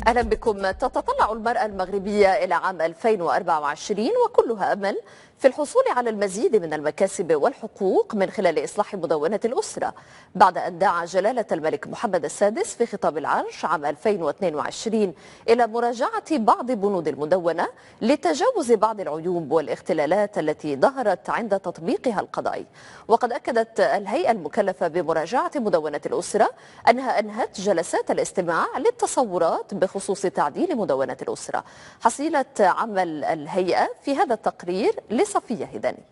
أهلا بكم. تتطلع المرأة المغربية إلى عام 2024 وكلها أمل في الحصول على المزيد من المكاسب والحقوق من خلال إصلاح مدونة الأسرة، بعد أن دعا جلالة الملك محمد السادس في خطاب العرش عام 2022 إلى مراجعة بعض بنود المدونة لتجاوز بعض العيوب والاختلالات التي ظهرت عند تطبيقها القضائي. وقد أكدت الهيئة المكلفة بمراجعة مدونة الأسرة أنها أنهت جلسات الاستماع للتصورات بخصوص تعديل مدونة الأسرة. حصيلة عمل الهيئة في هذا التقرير لصفية هداني.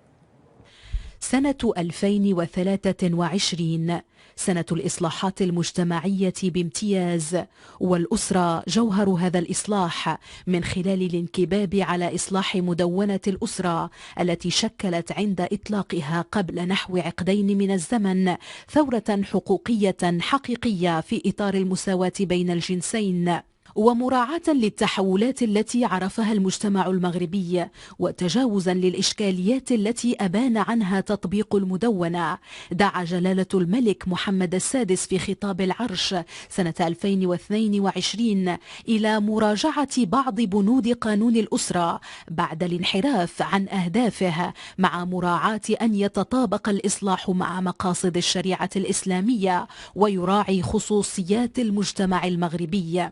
سنة 2023 سنة الإصلاحات المجتمعية بامتياز، والأسرة جوهر هذا الإصلاح من خلال الانكباب على إصلاح مدونة الأسرة التي شكلت عند إطلاقها قبل نحو عقدين من الزمن ثورة حقوقية حقيقية في إطار المساواة بين الجنسين، ومراعاة للتحولات التي عرفها المجتمع المغربي وتجاوزا للإشكاليات التي أبان عنها تطبيق المدونة. دعا جلالة الملك محمد السادس في خطاب العرش سنة 2022 إلى مراجعة بعض بنود قانون الأسرة بعد الانحراف عن أهدافه، مع مراعاة أن يتطابق الإصلاح مع مقاصد الشريعة الإسلامية ويراعي خصوصيات المجتمع المغربي.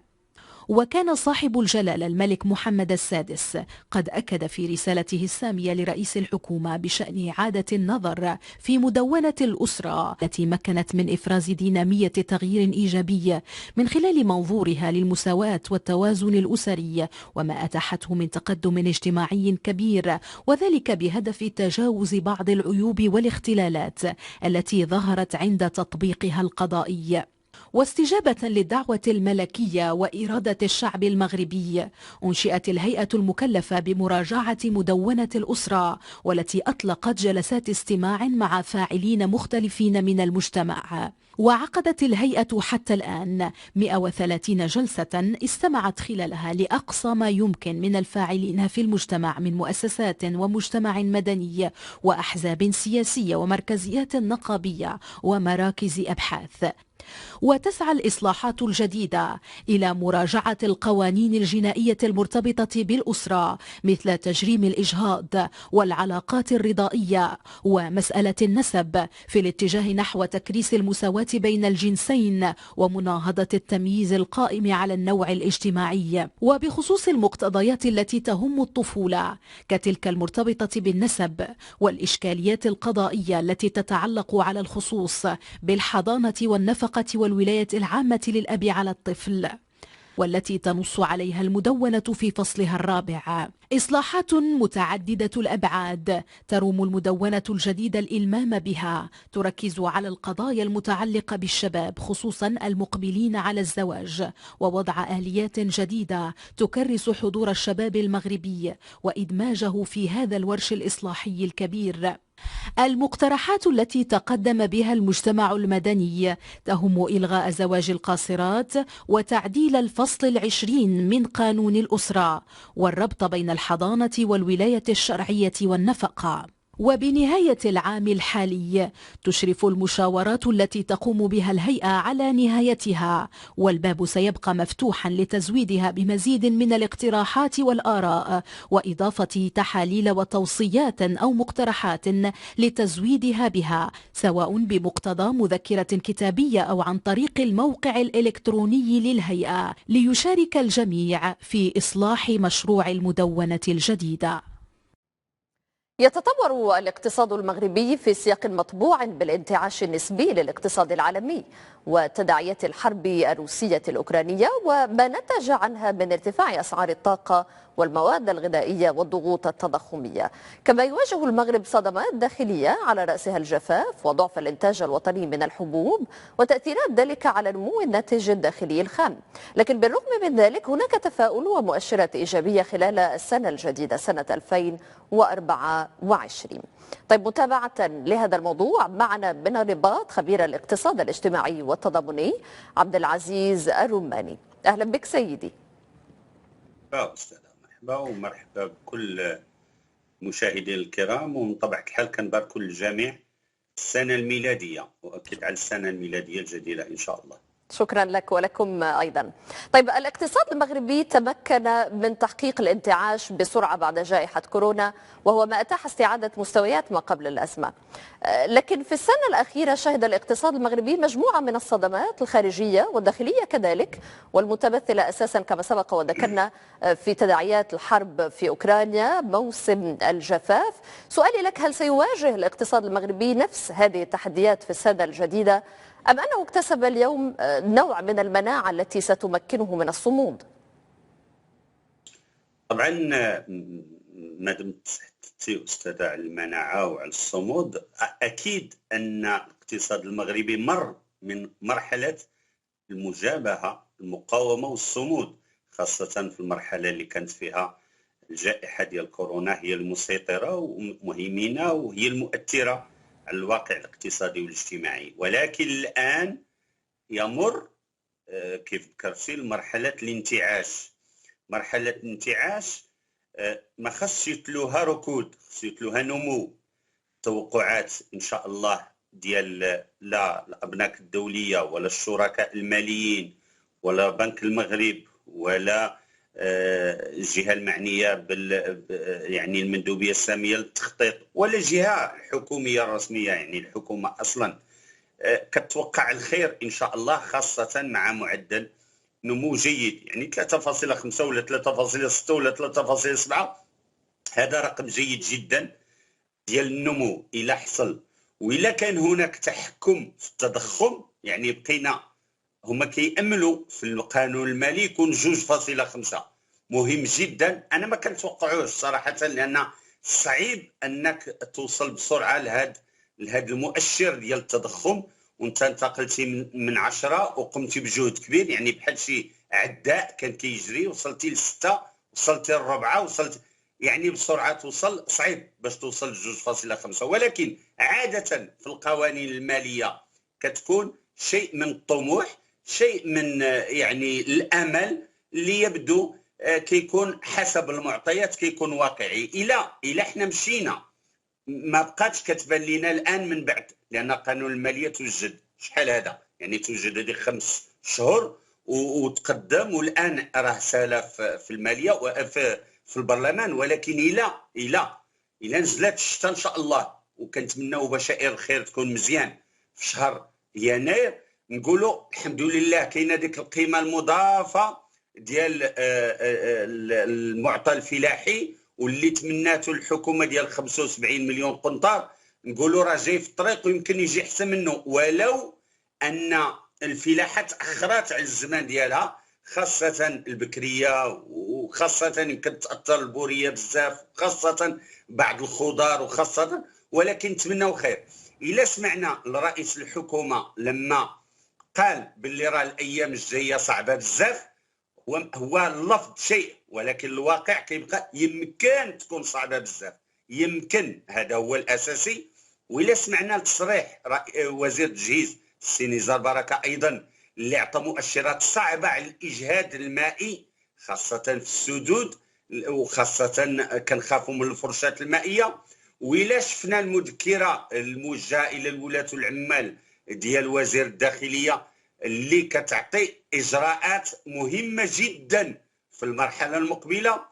وكان صاحب الجلالة الملك محمد السادس قد أكد في رسالته السامية لرئيس الحكومة بشأن إعادة النظر في مدونة الأسرة التي مكنت من إفراز دينامية تغيير إيجابي من خلال منظورها للمساواة والتوازن الأسري وما أتاحته من تقدم اجتماعي كبير، وذلك بهدف تجاوز بعض العيوب والاختلالات التي ظهرت عند تطبيقها القضائي. واستجابة للدعوة الملكية وإرادة الشعب المغربي، أنشئت الهيئة المكلفة بمراجعة مدونة الأسرة، والتي أطلقت جلسات استماع مع فاعلين مختلفين من المجتمع. وعقدت الهيئة حتى الآن 130 جلسة استمعت خلالها لأقصى ما يمكن من الفاعلين في المجتمع من مؤسسات ومجتمع مدني وأحزاب سياسية ومركزيات نقابية ومراكز أبحاث. وتسعى الإصلاحات الجديدة إلى مراجعة القوانين الجنائية المرتبطة بالأسرة مثل تجريم الإجهاض والعلاقات الرضائية ومسألة النسب، في الاتجاه نحو تكريس المساواة بين الجنسين ومناهضة التمييز القائم على النوع الاجتماعي. وبخصوص المقتضيات التي تهم الطفولة كتلك المرتبطة بالنسب والإشكاليات القضائية التي تتعلق على الخصوص بالحضانة والنفقة والولاية العامة للأب على الطفل، والتي تنص عليها المدونة في فصلها الرابع. إصلاحات متعددة الأبعاد تروم المدونة الجديدة الإلمام بها، تركز على القضايا المتعلقة بالشباب خصوصا المقبلين على الزواج، ووضع آليات جديدة تكرس حضور الشباب المغربي وإدماجه في هذا الورش الإصلاحي الكبير. المقترحات التي تقدم بها المجتمع المدني تهم إلغاء زواج القاصرات وتعديل الفصل 20 من قانون الأسرة والربط بين الحضانة والولاية الشرعية والنفقة. وبنهاية العام الحالي تشرف المشاورات التي تقوم بها الهيئة على نهايتها، والباب سيبقى مفتوحا لتزويدها بمزيد من الاقتراحات والآراء وإضافة تحاليل وتوصيات أو مقترحات لتزويدها بها، سواء بمقتضى مذكرة كتابية أو عن طريق الموقع الإلكتروني للهيئة، ليشارك الجميع في إصلاح مشروع المدونة الجديدة. يتطور الاقتصاد المغربي في سياق مطبوع بالانتعاش النسبي للاقتصاد العالمي وتداعيات الحرب الروسية الأوكرانية وما نتج عنها من ارتفاع أسعار الطاقة والمواد الغذائية والضغوط التضخمية، كما يواجه المغرب صدمات داخلية على رأسها الجفاف وضعف الإنتاج الوطني من الحبوب وتأثيرات ذلك على نمو الناتج الداخلي الخام. لكن بالرغم من ذلك هناك تفاؤل ومؤشرات إيجابية خلال السنة الجديدة سنة 2024. طيب، متابعة لهذا الموضوع معنا من الرباط خبير الاقتصاد الاجتماعي والتضامني عبد العزيز الرماني. أهلا بك سيدي. أستاذ مرحبا ومرحبا بكل مشاهدينا الكرام، ومن طبيعة الحال كنبارك للجميع السنة الميلادية، وأكد على السنة الميلادية الجديدة إن شاء الله. شكرا لك ولكم أيضا. طيب، الاقتصاد المغربي تمكن من تحقيق الانتعاش بسرعة بعد جائحة كورونا، وهو ما أتاح استعادة مستويات ما قبل الأزمة. لكن في السنة الأخيرة شهد الاقتصاد المغربي مجموعة من الصدمات الخارجية والداخلية كذلك، والمتمثلة أساسا كما سبق وذكرنا في تداعيات الحرب في أوكرانيا، موسم الجفاف. سؤالي لك، هل سيواجه الاقتصاد المغربي نفس هذه التحديات في السنة الجديدة، أم أنه اكتسب اليوم نوع من المناعة التي ستمكنه من الصمود؟ طبعا ما دمت تحدثتي أستاذة على المناعة وعلى الصمود، أكيد أن الاقتصاد المغربي مر من مرحلة المجابهة، المقاومة والصمود، خاصة في المرحلة اللي كانت فيها الجائحة ديال كورونا هي المسيطرة ومهيمنة وهي المؤثرة على الواقع الاقتصادي والاجتماعي. ولكن الآن يمر كيف ذكرتي مرحلة الانتعاش. مرحلة الانتعاش ما خصش يتلوها ركود، خص يتلوها نمو. توقعات إن شاء الله ديال لا الأبناك الدولية ولا الشركاء الماليين ولا بنك المغرب ولا الجهة المعنية يعني المندوبية السامية للتخطيط ولا الجهة الحكومية الرسمية يعني الحكومة أصلا كتوقع الخير إن شاء الله، خاصة مع معدل نمو جيد يعني 3.5 ولا 3.6 ولا 3.7. هذا رقم جيد جدا ديال النمو إلى حصل. وإلا كان هناك تحكم في التضخم يعني بقينا هما كيأملوا في القانون المالي يكون 2.5. مهم جدا، أنا ما كنتوقعوش صراحة، لأن صعيب أنك توصل بسرعة لهذا المؤشر ديال التضخم وانت انتقلتي من 10 وقمتي بجهد كبير، يعني بحال شي عداء كان كيجري، وصلتي ل6 وصلتي ل4 وصلت يعني بسرعة توصل، صعيب باش توصل ل 2.5. ولكن عادة في القوانين المالية كتكون شيء من الطموح، شيء من يعني الأمل اللي يبدو كيكون حسب المعطيات كيكون واقعي. إلى حنا مشينا ما بقاتش كتبان لنا الآن من بعد، لأن قانون المالية توجد شحال هذا يعني توجد هذه 5 شهور وتقدم، والآن راه سال في المالية في البرلمان. ولكن إلى نزلت الشتاء إن شاء الله، وكنتمناو بشائر الخير تكون مزيان في شهر يناير، نقولوا الحمد لله كاينه ديك القيمة المضافة ديال المعطى الفلاحي واللي تمناته الحكومه ديال 75 مليون قنطار، نقولوا راه جاي في الطريق ويمكن يجي احسن منه، ولو ان الفلاحه تاخرت على الزمان ديالها، خاصه البكريه وخاصه يمكن تاثر البوريه بزاف، خاصه بعض الخضار وخاصه. ولكن نتمناو خير. الا سمعنا لرئيس الحكومه لما قال باللي راه الايام الجايه صعبه بزاف، هو اللفظ شيء ولكن الواقع كيبقى يمكن تكون صعبه بزاف، يمكن، هذا هو الاساسي. وإلا سمعنا لتصريح وزير التجهيز السي نزار بركه ايضا اللي عطى مؤشرات صعبه على الاجهاد المائي خاصه في السدود، وخاصه كنخافوا من الفرشات المائيه. وإلا شفنا المذكره الموجهه الى الولاة والعمال ديال وزير الداخليه اللي كتعطي اجراءات مهمه جدا في المرحله المقبله،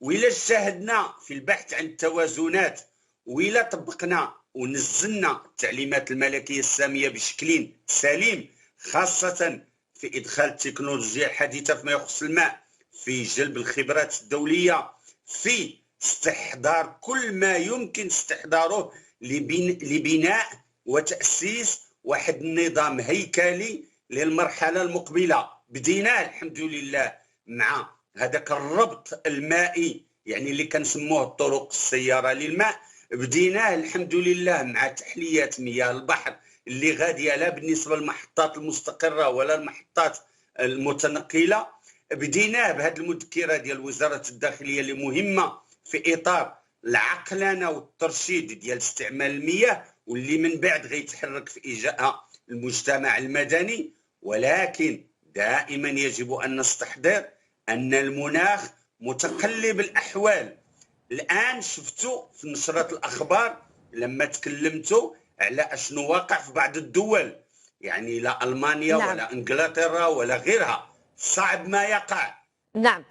وإلا اجتهدنا في البحث عن التوازنات، وإلا طبقنا ونزلنا التعليمات الملكيه الساميه بشكل سليم، خاصه في ادخال التكنولوجيا الحديثه فيما يخص الماء، في جلب الخبرات الدوليه، في استحضار كل ما يمكن استحضاره لبناء وتاسيس واحد النظام هيكلي للمرحله المقبله. بدينا الحمد لله مع هذاك الربط المائي يعني اللي كنسموه طرق السياره للماء، بديناه الحمد لله مع تحليات مياه البحر اللي غاديه لا بالنسبه للمحطات المستقره ولا المحطات المتنقله. بديناه بهذه المذكره ديال وزاره الداخليه اللي مهمه في اطار العقلنه والترشيد ديال استعمال المياه، واللي من بعد غيتحرك في اجاء المجتمع المدني. ولكن دائما يجب ان نستحضر ان المناخ متقلب الاحوال. الان شفتوا في نشرات الاخبار لما تكلمتوا على اشنو واقع في بعض الدول، يعني لا ألمانيا نعم. ولا إنجلترا ولا غيرها، صعب ما يقع. نعم.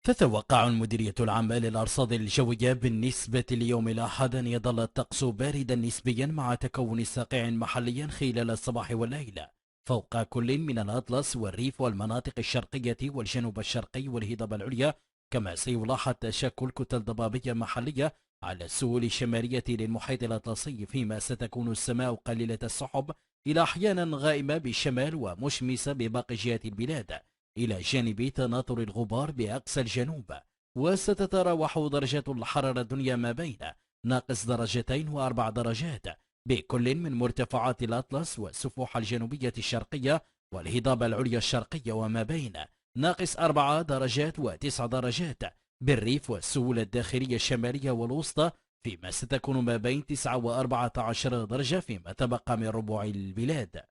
تتوقع المديرية العامة للأرصاد الجوية بالنسبة ليوم الأحد أن يظل الطقس باردا نسبيا مع تكون ساقع محليا خلال الصباح والليل فوق كل من الأطلس والريف والمناطق الشرقية والجنوب الشرقي والهضبة العليا، كما سيلاحظ تشكل كتل ضبابية محلية على السهول الشمالية للمحيط الأطلسي، فيما ستكون السماء قليلة السحب إلى أحيانا غائمة بالشمال ومشمسة بباقي جهات البلاد، إلى جانب تناثر الغبار بأقصى الجنوب. وستتراوح درجات الحرارة الدنيا ما بين ناقص 2 و4 درجات بكل من مرتفعات الأطلس والسفوح الجنوبية الشرقية والهضاب العليا الشرقية، وما بين ناقص 4 درجات و9 درجات بالريف والسهول الداخلية الشمالية والوسطى، فيما ستكون ما بين 9 و14 درجة فيما تبقى من ربوع البلاد.